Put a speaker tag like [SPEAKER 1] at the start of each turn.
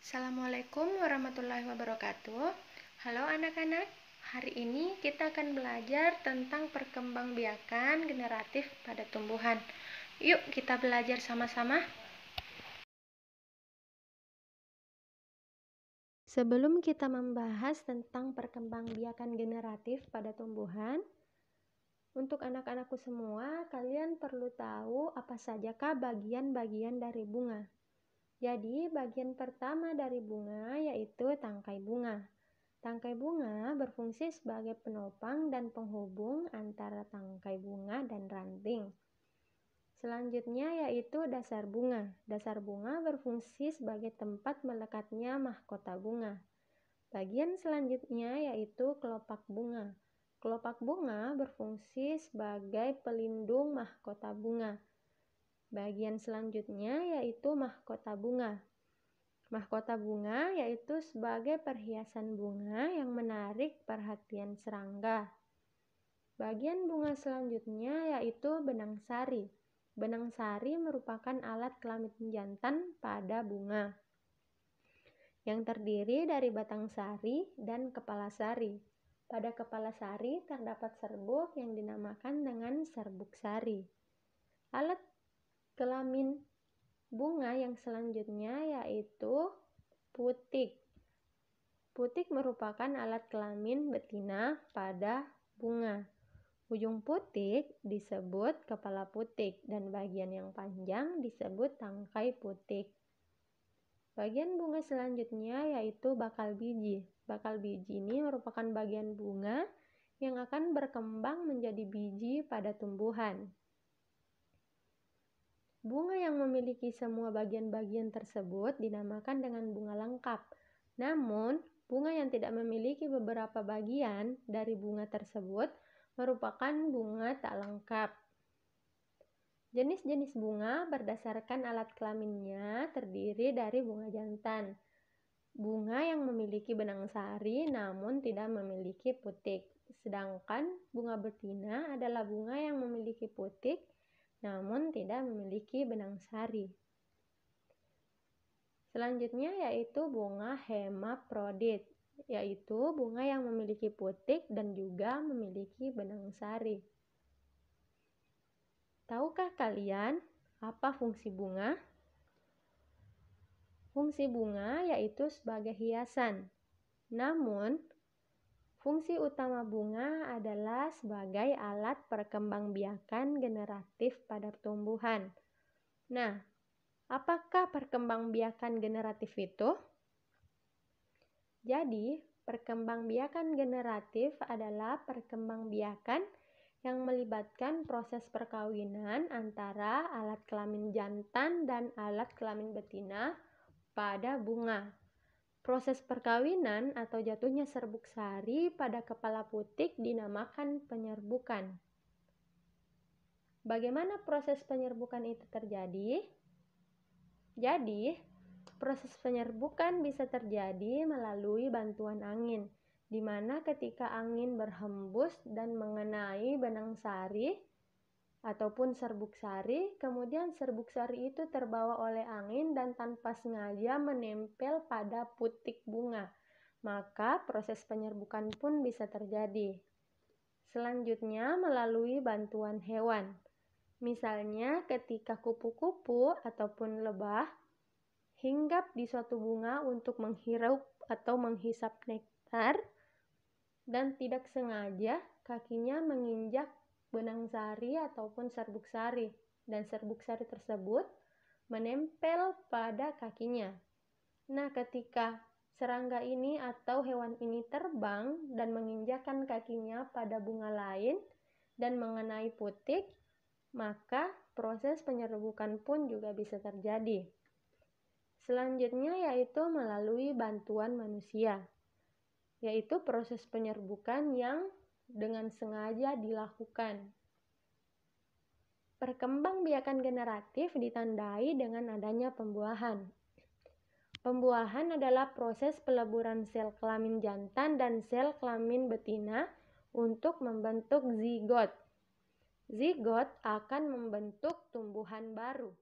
[SPEAKER 1] Assalamualaikum warahmatullahi wabarakatuh. Halo anak-anak, hari ini kita akan belajar tentang perkembangbiakan generatif pada tumbuhan. Yuk kita belajar sama-sama. Sebelum kita membahas tentang perkembangbiakan generatif pada tumbuhan, untuk anak-anakku semua, kalian perlu tahu apa sajakah bagian-bagian dari bunga. Jadi, bagian pertama dari bunga yaitu tangkai bunga. Tangkai bunga berfungsi sebagai penopang dan penghubung antara tangkai bunga dan ranting. Selanjutnya yaitu dasar bunga. Dasar bunga berfungsi sebagai tempat melekatnya mahkota bunga. Bagian selanjutnya yaitu kelopak bunga. Kelopak bunga berfungsi sebagai pelindung mahkota bunga. Bagian selanjutnya yaitu mahkota bunga. Mahkota bunga yaitu sebagai perhiasan bunga yang menarik perhatian serangga. Bagian bunga selanjutnya yaitu benang sari. Benang sari merupakan alat kelamin jantan pada bunga yang terdiri dari batang sari dan kepala sari. Pada kepala sari terdapat serbuk yang dinamakan dengan serbuk sari. Alat kelamin bunga yang selanjutnya yaitu putik. Putik merupakan alat kelamin betina pada bunga. Ujung putik disebut kepala putik dan bagian yang panjang disebut tangkai putik. Bagian bunga selanjutnya yaitu bakal biji. Bakal biji ini merupakan bagian bunga yang akan berkembang menjadi biji pada tumbuhan. Bunga yang memiliki semua bagian-bagian tersebut dinamakan dengan bunga lengkap. Namun, bunga yang tidak memiliki beberapa bagian dari bunga tersebut merupakan bunga tak lengkap. Jenis-jenis bunga berdasarkan alat kelaminnya terdiri dari bunga jantan. Bunga yang memiliki benang sari namun tidak memiliki putik. Sedangkan bunga betina adalah bunga yang memiliki putik namun tidak memiliki benang sari. Selanjutnya yaitu bunga hemaprodit, yaitu bunga yang memiliki putik dan juga memiliki benang sari. Tahukah kalian apa fungsi bunga? Fungsi bunga yaitu sebagai hiasan. Namun, fungsi utama bunga adalah sebagai alat perkembangbiakan generatif pada tumbuhan. Nah, apakah perkembangbiakan generatif itu? Jadi, perkembangbiakan generatif adalah perkembangbiakan yang melibatkan proses perkawinan antara alat kelamin jantan dan alat kelamin betina pada bunga. Proses perkawinan atau jatuhnya serbuk sari pada kepala putik dinamakan penyerbukan. Bagaimana proses penyerbukan itu terjadi? Jadi, proses penyerbukan bisa terjadi melalui bantuan angin, di mana ketika angin berhembus dan mengenai benang sari ataupun serbuk sari, kemudian serbuk sari itu terbawa oleh angin dan tanpa sengaja menempel pada putik bunga, maka proses penyerbukan pun bisa terjadi. Selanjutnya melalui bantuan hewan. Misalnya ketika kupu-kupu ataupun lebah hinggap di suatu bunga untuk menghirup atau menghisap nektar dan tidak sengaja kakinya menginjak benang sari ataupun serbuk sari dan serbuk sari tersebut menempel pada kakinya. Nah, ketika serangga ini atau hewan ini terbang dan menginjakkan kakinya pada bunga lain dan mengenai putik, maka proses penyerbukan pun juga bisa terjadi. Selanjutnya yaitu melalui bantuan manusia, yaitu proses penyerbukan yang dengan sengaja dilakukan. Perkembangbiakan generatif ditandai dengan adanya pembuahan. Pembuahan adalah proses peleburan sel kelamin jantan dan sel kelamin betina untuk membentuk zigot. Zigot akan membentuk tumbuhan baru.